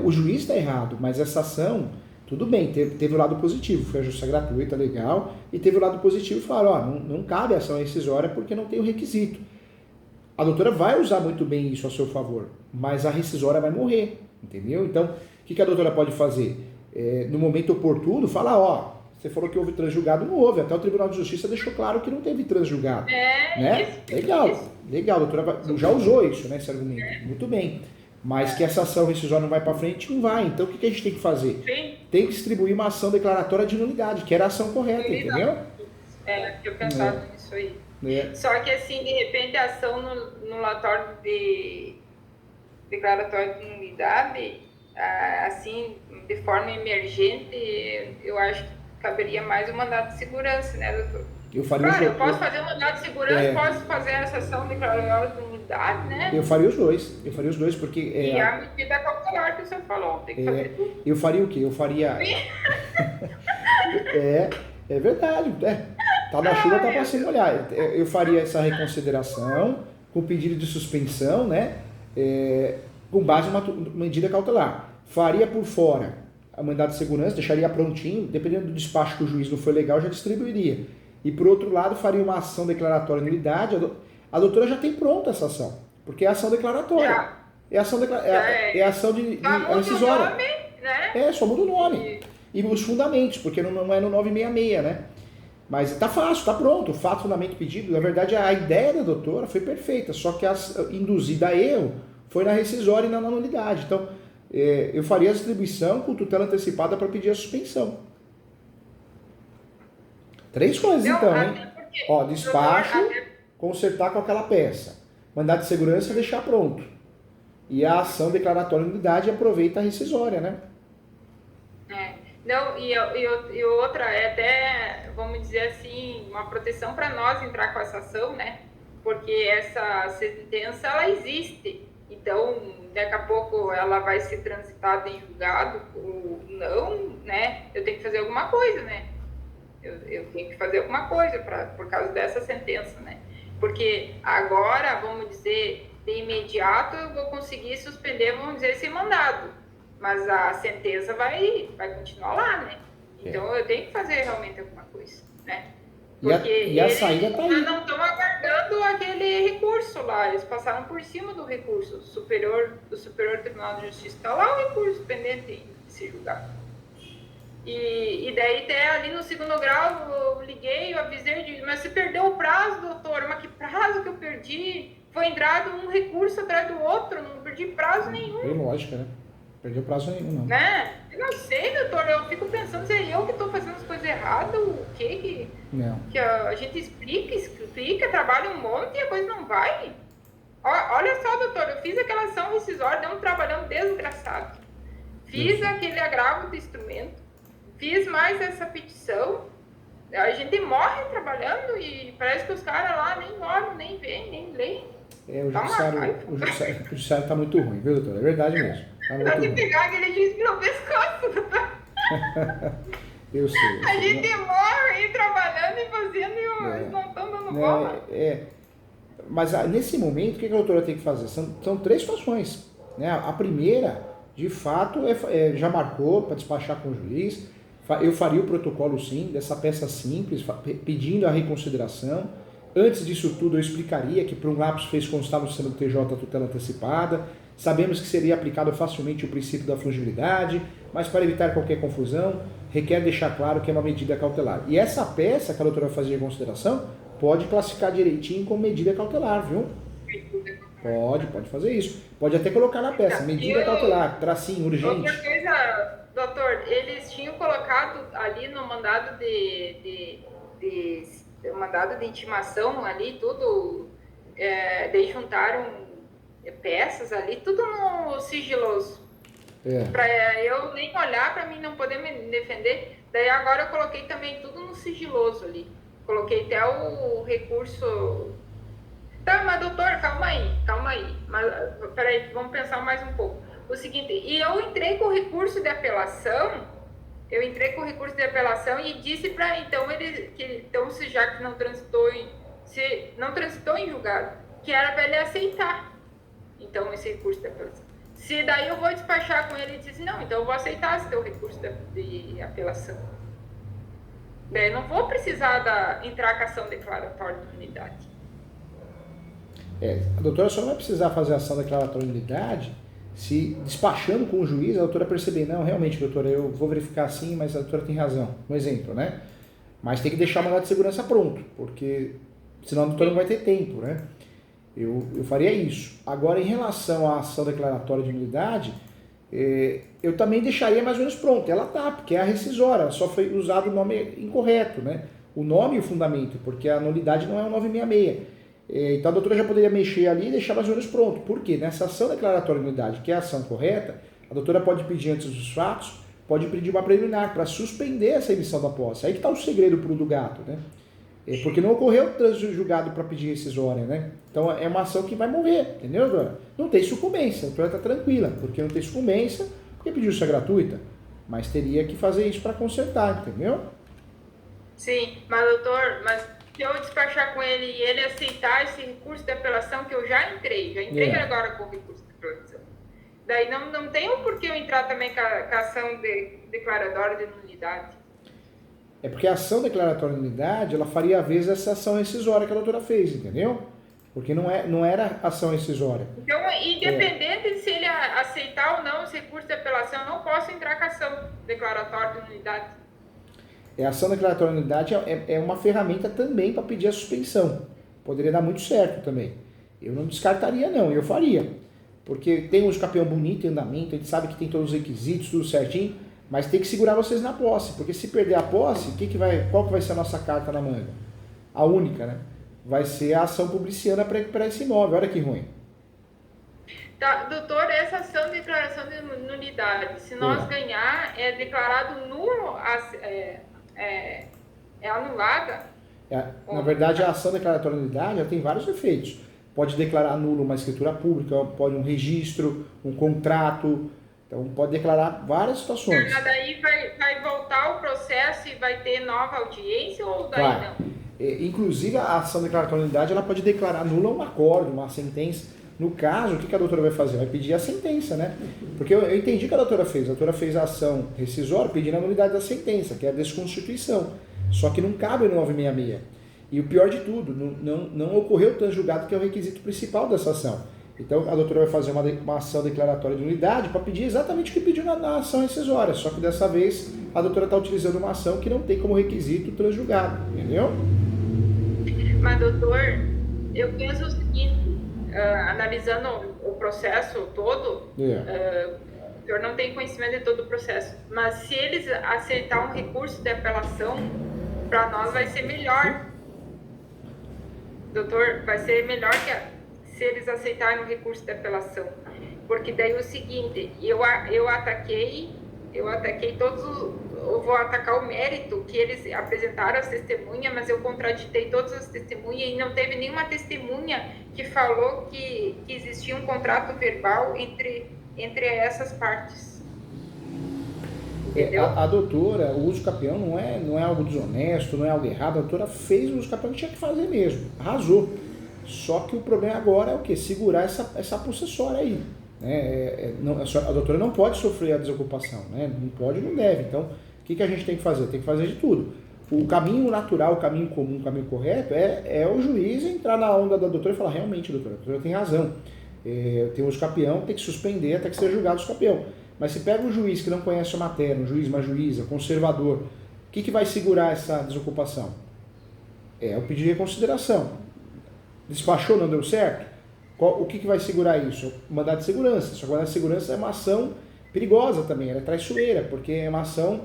O juiz está errado, mas essa ação, tudo bem, teve o lado positivo, foi a justiça gratuita, legal, e teve o lado positivo e falaram, não cabe a ação rescisória porque não tem o requisito. A doutora vai usar muito bem isso a seu favor, mas a rescisória vai morrer, entendeu? Então, o que a doutora pode fazer? No momento oportuno, falar, você falou que houve transjulgado, não houve, até o Tribunal de Justiça deixou claro que não teve transjulgado. Né? Legal, a doutora já usou isso, né, esse argumento, muito bem. Mas que essa ação rescisória não vai para frente, não vai. Então, o que a gente tem que fazer? Sim. Tem que distribuir uma ação declaratória de nulidade, que era a ação correta, entendeu? Eu pensava nisso aí. Só que, assim, de repente, a ação no relatório de declaratório de nulidade, assim, de forma emergente, eu acho que caberia mais o mandato de segurança, né, doutor? Eu posso fazer o mandato de segurança, posso fazer essa ação declaratória de nulidade, né? Eu faria os dois, porque... E a medida cautelar que o senhor falou, tem que fazer tudo. Eu faria o quê? Eu faria... É verdade, tá na chuva, tá para se molhar. Eu faria essa reconsideração com pedido de suspensão, né? Com base numa medida cautelar. Faria por fora a mandado de segurança, deixaria prontinho, dependendo do despacho que o juiz não foi legal, já distribuiria. E por outro lado, faria uma ação declaratória de nulidade. A doutora já tem pronta essa ação, porque é ação declaratória. É ação de rescisória. Nome, né? Só muda o nome. E os fundamentos, porque não é no 966, né? Mas tá fácil, tá pronto. O fato, fundamento, pedido. Na verdade, a ideia da doutora foi perfeita, só que a induzida a erro foi na rescisória e na nulidade. Então, eu faria a distribuição com tutela antecipada para pedir a suspensão. 3 coisas, então, hein? Despacho, consertar com aquela peça. mandado de segurança é deixar pronto. E a ação declaratória de nulidade aproveita a rescisória, né? Não, e outra é até, vamos dizer assim, uma proteção para nós entrar com essa ação, né? Porque essa sentença, ela existe. Então, daqui a pouco ela vai ser transitada em julgado ou não, né? Eu tenho que fazer alguma coisa, né? Eu tenho que fazer alguma coisa por causa dessa sentença, né? Porque agora, vamos dizer, de imediato eu vou conseguir suspender, vamos dizer, esse mandado. Mas a sentença vai continuar lá, né? Então eu tenho que fazer realmente alguma coisa, né? Porque e a saída tá aí. não estão aguardando aquele recurso lá, eles passaram por cima do recurso do Superior Tribunal de Justiça. Está lá o recurso pendente de se julgar. E daí até ali no segundo grau eu liguei, eu avisei, mas você perdeu o prazo, doutor, mas que prazo que eu perdi? Foi entrado um recurso atrás do outro, não perdi prazo nenhum. É lógico, né? Perdeu prazo nenhum, não. Né? Eu não sei, doutor, eu fico pensando se é eu que estou fazendo as coisas erradas, o que a gente explica, trabalha um monte e a coisa não vai. Olha só, doutor, eu fiz aquela ação rescisória, deu um trabalhão desgraçado. Fiz aquele agravo do instrumento, fiz mais essa petição, a gente morre trabalhando e parece que os caras lá nem olham, nem veem, nem leem. O judiciário está muito ruim, viu, doutor? É verdade mesmo. Tá de pegar aquele juiz pelo pescoço, doutor. Eu sei. A gente morre aí trabalhando e fazendo e eles não estão dando bola. Mas nesse momento, o que a doutora tem que fazer? São 3 situações. Né? A primeira, de fato, já marcou para despachar com o juiz. Eu faria o protocolo, sim, dessa peça simples, pedindo a reconsideração. Antes disso tudo, eu explicaria que, por um lapso, fez constar no sistema do TJ a tutela antecipada. Sabemos que seria aplicado facilmente o princípio da fungibilidade, mas para evitar qualquer confusão, requer deixar claro que é uma medida cautelar. E essa peça que a doutora vai fazer em consideração pode classificar direitinho como medida cautelar, viu? Pode fazer isso. Pode até colocar na peça, medida cautelar, tracinho, urgente. Outra coisa, doutor, eles tinham colocado ali no mandado mandado de intimação ali, tudo, daí juntaram peças ali, tudo no sigiloso. Para eu nem olhar, para mim não poder me defender. Daí agora eu coloquei também tudo no sigiloso ali. Coloquei até o recurso. Tá, mas doutor, calma aí. Mas, peraí, vamos pensar mais um pouco. O seguinte, e eu entrei com o recurso de apelação, e disse para então se já que não transitou em julgado, que era para ele aceitar. Então, esse recurso de apelação. Se daí eu vou despachar com ele e dizer não, então eu vou aceitar esse teu recurso de apelação. Daí eu não vou precisar entrar com ação declaratória de nulidade. A doutora só não vai precisar fazer ação declaratória de nulidade se, despachando com o juiz, a doutora perceber, não, realmente, doutora, eu vou verificar assim, mas a doutora tem razão. Um exemplo, né? Mas tem que deixar o mandado de segurança pronto, porque senão a doutora não vai ter tempo, né? Eu faria isso. Agora, em relação à ação declaratória de nulidade, eu também deixaria mais ou menos pronto. Ela tá, porque é a rescisória, só foi usado o nome incorreto, né? O nome e o fundamento, porque a nulidade não é o 966. Então a doutora já poderia mexer ali e deixar mais ou menos pronto. Por quê? Nessa ação declaratória de nulidade, que é a ação correta, a doutora pode pedir antes dos fatos, pode pedir uma preliminar para suspender essa emissão da posse. Aí que está o segredo pro do gato, né? Porque não ocorreu o trânsito julgado para pedir rescisória, né? Então é uma ação que vai morrer, entendeu, doutora? Não tem sucumbência, a doutora está tranquila, porque não tem sucumbência, porque pediu isso gratuita. Mas teria que fazer isso para consertar, entendeu? Sim, mas doutor, se eu despachar com ele e ele aceitar esse recurso de apelação que eu já entrei agora com o recurso de apelação. Daí não tem o porquê eu entrar também com a ação declaratória de nulidade. É porque a ação declaratória de nulidade, ela faria a vez dessa ação rescisória que a doutora fez, entendeu? Porque não era ação rescisória. Então, independente de se ele aceitar ou não esse recurso de apelação, eu não posso entrar com a ação declaratória de nulidade. A ação declaratória de nulidade é uma ferramenta também para pedir a suspensão. Poderia dar muito certo também. Eu não descartaria não, eu faria. Porque tem um campeão bonito em andamento, a gente sabe que tem todos os requisitos, tudo certinho, mas tem que segurar vocês na posse, porque se perder a posse, qual que vai ser a nossa carta na manga? A única, né? vai ser a ação publiciana para recuperar esse imóvel. Olha que ruim. Tá, doutor, essa ação de declaração de nulidade, se nós ganhar, é declarado nulo, é anulada? Na verdade, a ação declaratória de nulidade já tem vários efeitos. Pode declarar nulo uma escritura pública, pode um registro, um contrato, então pode declarar várias situações. Mas daí vai voltar o processo e vai ter nova audiência ou daí não? Inclusive, a ação declaratória de nulidade ela pode declarar nula um acordo, uma sentença. No caso, o que a doutora vai fazer? Vai pedir a sentença, né? Porque eu entendi o que a doutora fez. A doutora fez a ação rescisória pedindo a nulidade da sentença, que é a desconstituição. Só que não cabe no 966. E o pior de tudo, não ocorreu o trânsito julgado, que é o requisito principal dessa ação. Então, a doutora vai fazer uma ação declaratória de nulidade para pedir exatamente o que pediu na ação rescisória. Só que dessa vez, a doutora está utilizando uma ação que não tem como requisito o trânsito julgado. Entendeu? Mas, doutor, eu penso o seguinte... analisando o processo todo, o senhor não tem conhecimento de todo o processo, mas se eles aceitar um recurso de apelação, para nós vai ser melhor. Doutor, vai ser melhor se eles aceitarem um recurso de apelação. Porque daí é o seguinte, eu ataquei todos eu vou atacar o mérito que eles apresentaram as testemunhas, mas eu contraditei todas as testemunhas e não teve nenhuma testemunha que falou que existia um contrato verbal entre essas partes. A doutora, o uso capião não é algo desonesto, não é algo errado. A doutora fez o uso capião que tinha que fazer mesmo, arrasou. Só que o problema agora é o quê? Segurar essa possessória aí. A doutora não pode sofrer a desocupação, né? Não pode, não deve. Então, o que a gente tem que fazer? Tem que fazer de tudo. O caminho natural, o caminho comum, o caminho correto é o juiz entrar na onda da doutora e falar, realmente, doutora, a doutora tem razão. Tem uso capião, tem que suspender até que seja julgado o capião. Mas se pega um juiz que não conhece a matéria, um juiz, uma juíza, conservador, o que vai segurar essa desocupação? É o pedido de reconsideração. Despachou, não deu certo? O que vai segurar isso? O mandado de segurança. Só que o mandado de segurança é uma ação perigosa também, ela é traiçoeira, porque é uma ação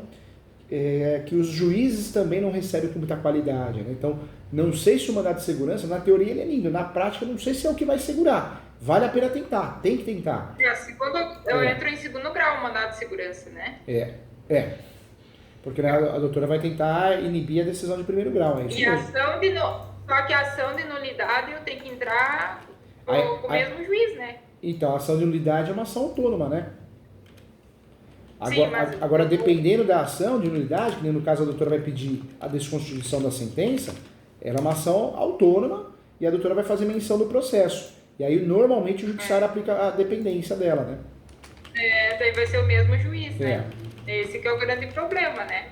que os juízes também não recebem com muita qualidade. Né? Então, não sei se o mandado de segurança, na teoria ele é lindo, na prática não sei se é o que vai segurar. Vale a pena tentar, tem que tentar. Eu entro em segundo grau o mandado de segurança, né? Porque a doutora vai tentar inibir a decisão de primeiro grau. Só que a ação de nulidade eu tenho que entrar com o mesmo juiz, né? Então, a ação de nulidade é uma ação autônoma, né? Agora, agora dependendo da ação de nulidade, que no caso a doutora vai pedir a desconstituição da sentença, ela é uma ação autônoma e a doutora vai fazer menção do processo. E aí, normalmente, o judiciário aplica a dependência dela, né? Daí vai ser o mesmo juiz, né? Esse que é o grande problema, né?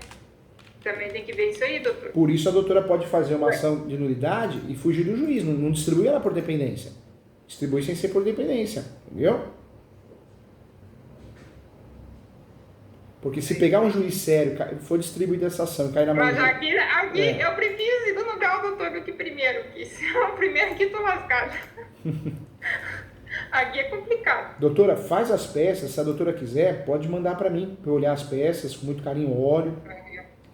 Também tem que ver isso aí, doutor. Por isso, a doutora pode fazer uma ação de nulidade e fugir do juiz, não distribui ela por dependência. Distribui sem ser por dependência, entendeu? Porque se pegar um juiz sério, for distribuída essa ação, cair na mão... Mas aqui eu prefiro segundo grau, doutor, do que primeiro, porque se é o primeiro que tô lascado. Aqui é complicado. Doutora, faz as peças, se a doutora quiser, pode mandar para mim, para eu olhar as peças com muito carinho, olho,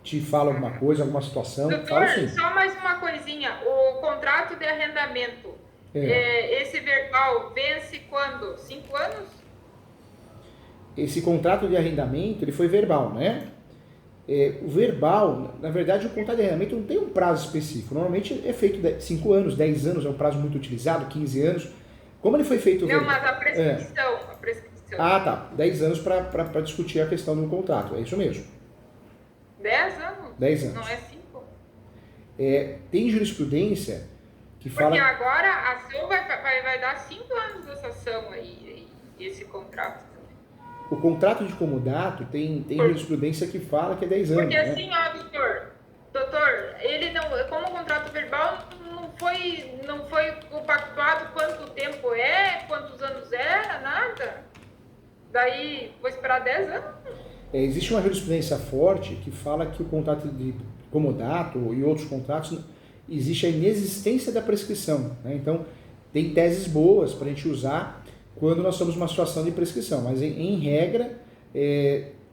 te falo alguma coisa, alguma situação. Doutor, só mais uma coisinha, o contrato de arrendamento, esse verbal vence quando? 5 anos? Esse contrato de arrendamento, ele foi verbal, né? O verbal, na verdade, o contrato de arrendamento não tem um prazo específico. Normalmente é feito 5 anos, 10 anos, é um prazo muito utilizado, 15 anos. Como ele foi feito... Não, mas a prescrição. Ah, tá. 10 anos para discutir a questão do contrato, é isso mesmo. 10 anos? 10 anos. Não é 5? Tem jurisprudência que fala... Porque agora a ação vai dar 5 anos dessa ação aí, esse contrato. O contrato de comodato tem jurisprudência que fala que é 10 anos. Porque assim, doutor, ele não, como o contrato verbal não foi compactuado quanto tempo quantos anos nada. Daí vou esperar 10 anos. Existe uma jurisprudência forte que fala que o contrato de comodato e outros contratos existe a inexistência da prescrição, né? Então tem teses boas para a gente usar quando nós somos numa situação de prescrição, mas em regra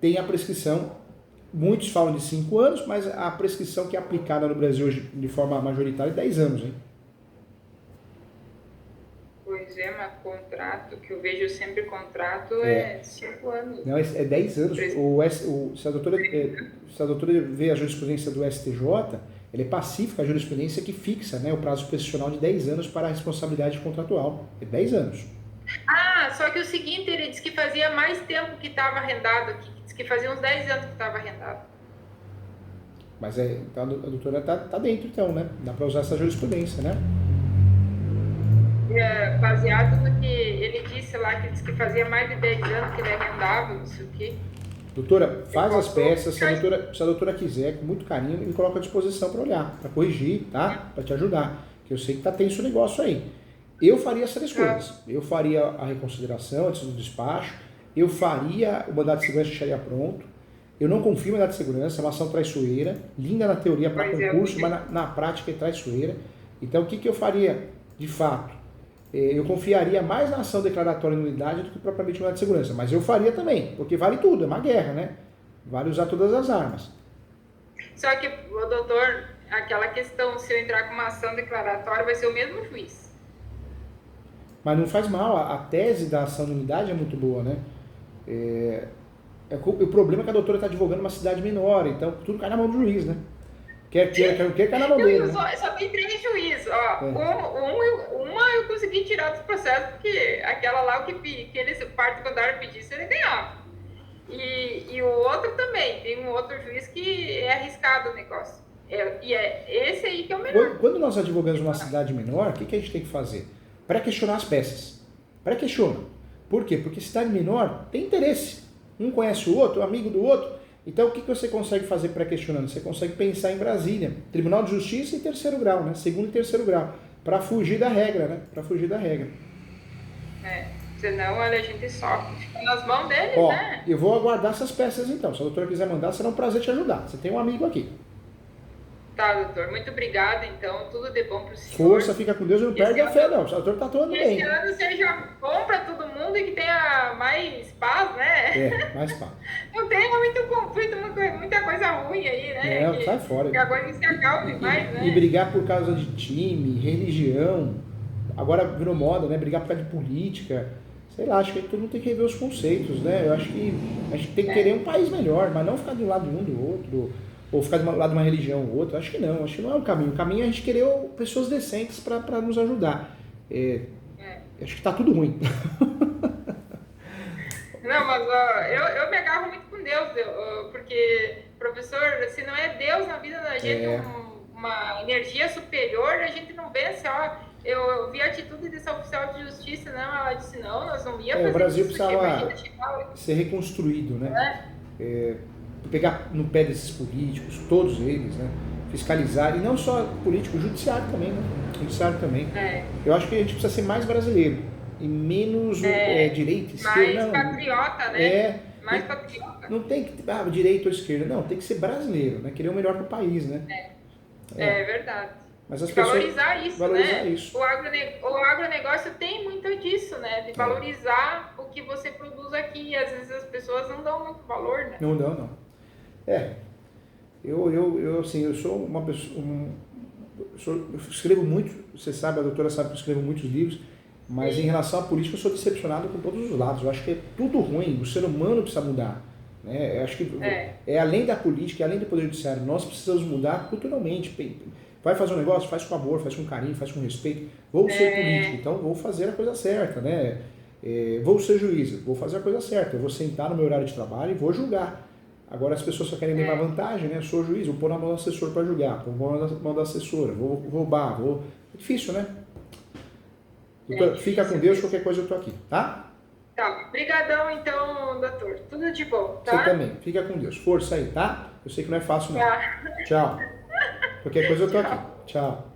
tem a prescrição, muitos falam de 5 anos, mas a prescrição que é aplicada no Brasil hoje de forma majoritária é 10 anos, hein? Gema, contrato, que eu vejo sempre contrato, é 5 anos. Não, é 10 anos. Se a doutora vê a jurisprudência do STJ, ela é pacífica a jurisprudência que fixa, né, o prazo profissional de 10 anos para a responsabilidade contratual. É 10 anos. Ah, só que o seguinte, ele disse que fazia mais tempo que estava arrendado aqui, disse que fazia uns 10 anos que estava arrendado. Mas então a doutora tá dentro, então, né? Dá para usar essa jurisprudência, né? Baseado no que ele disse lá, que disse que fazia mais de 10 anos que ele arrendava, não sei o quê. Doutora, faz as peças, se a doutora quiser, com muito carinho, me coloca à disposição para olhar, para corrigir, tá? Para te ajudar, que eu sei que tá tenso o negócio aí. Eu faria as 3 coisas. Eu faria a reconsideração antes do despacho, eu faria o mandado de segurança, deixaria pronto. Eu não confio em mandado de segurança, é uma ação traiçoeira, linda na teoria para concurso, mas na prática é traiçoeira. Então, o que eu faria de fato? Eu confiaria mais na ação declaratória de nulidade do que propriamente mandado de segurança. Mas eu faria também, porque vale tudo, é uma guerra, né? Vale usar todas as armas. Só que, doutor, aquela questão, se eu entrar com uma ação declaratória, vai ser o mesmo juiz. Mas não faz mal, a tese da ação de nulidade é muito boa, né? O problema é que a doutora está advogando uma cidade menor, então tudo cai na mão do juiz, né? Quer cai na mão dele. Só tem 3 juízes, ó. Uma eu consegui tirar dos processos, porque aquela lá, o que ele particular pedisse, ele ganhava. E o outro também, tem um outro juiz que é arriscado o negócio. E é esse aí que é o melhor. Quando nós advogamos uma cidade menor, o que a gente tem que fazer? Pré-questionar as peças. Pré-questiona. Por quê? Porque cidade menor tem interesse. Um conhece o outro, amigo do outro. Então, o que você consegue fazer pré-questionando? Você consegue pensar em Brasília, Tribunal de Justiça e 3º grau, né? 2º e 3º grau, para fugir da regra, né? Para fugir da regra. Senão a gente sofre. Fica nas mãos deles, Ó, né? Eu vou aguardar essas peças então. Se a doutora quiser mandar, será um prazer te ajudar. Você tem um amigo aqui. Tá, doutor. Muito obrigada, então. Tudo de bom pro senhor. Força, fica com Deus e não perde a fé, não. O doutor tá atuando bem. Esse ano seja bom para todo mundo e que tenha mais paz, né? Mais paz. Não tenha muito conflito, muita coisa ruim aí, né? Sai fora. Que a coisa se acalme mais, né? E brigar por causa de time, religião. Agora virou moda, né? Brigar por causa de política. Sei lá, acho que todo mundo tem que rever os conceitos, né? Eu acho que a gente tem que querer um país melhor, mas não ficar do lado de um do outro. Ou ficar do lado de uma religião ou outra, acho que não é o caminho. O caminho é a gente querer pessoas decentes para nos ajudar. Acho que tá tudo ruim. Não, mas eu me agarro muito com Deus, porque, professor, se não é Deus na vida da gente, uma energia superior, a gente não vence. Eu vi a atitude dessa oficial de justiça, não, ela disse, não, nós não ia fazer o Brasil isso, precisava ser reconstruído, né? Pegar no pé desses políticos, todos eles, né? Fiscalizar, e não só político, o judiciário também, né? O judiciário também. Eu acho que a gente precisa ser mais brasileiro e menos direita, esquerda. Mais patriota, né? Mais patriota. Não tem que direita ou esquerda, não, tem que ser brasileiro, né? Querer o melhor para o país, né? É verdade. Mas as pessoas valorizar isso, né? Isso. O agronegócio tem muito disso, né? De valorizar o que você produz aqui. Às vezes as pessoas não dão muito valor, né? Não dão, não. Eu sou uma pessoa... eu escrevo muito, você sabe, a doutora sabe que eu escrevo muitos livros, mas em relação à política eu sou decepcionado com todos os lados. Eu acho que é tudo ruim, o ser humano precisa mudar. Né? Eu acho que além da política, além do poder judiciário, nós precisamos mudar culturalmente. Vai fazer um negócio, faz com amor, faz com carinho, faz com respeito. Vou ser político, então vou fazer a coisa certa, né? Vou ser juiz, vou fazer a coisa certa. Eu vou sentar no meu horário de trabalho e vou julgar. Agora as pessoas só querem levar vantagem, né? Eu sou juiz, vou pôr na mão do assessor para julgar, vou pôr na mão da assessora, vou roubar, É difícil, né? Doutor, fica com Deus, qualquer coisa eu tô aqui, tá? Tá, obrigadão então, doutor. Tudo de bom, tá? Você também, fica com Deus. Força aí, tá? Eu sei que não é fácil, não. Tá. Tchau. Qualquer coisa eu tô aqui. Tchau.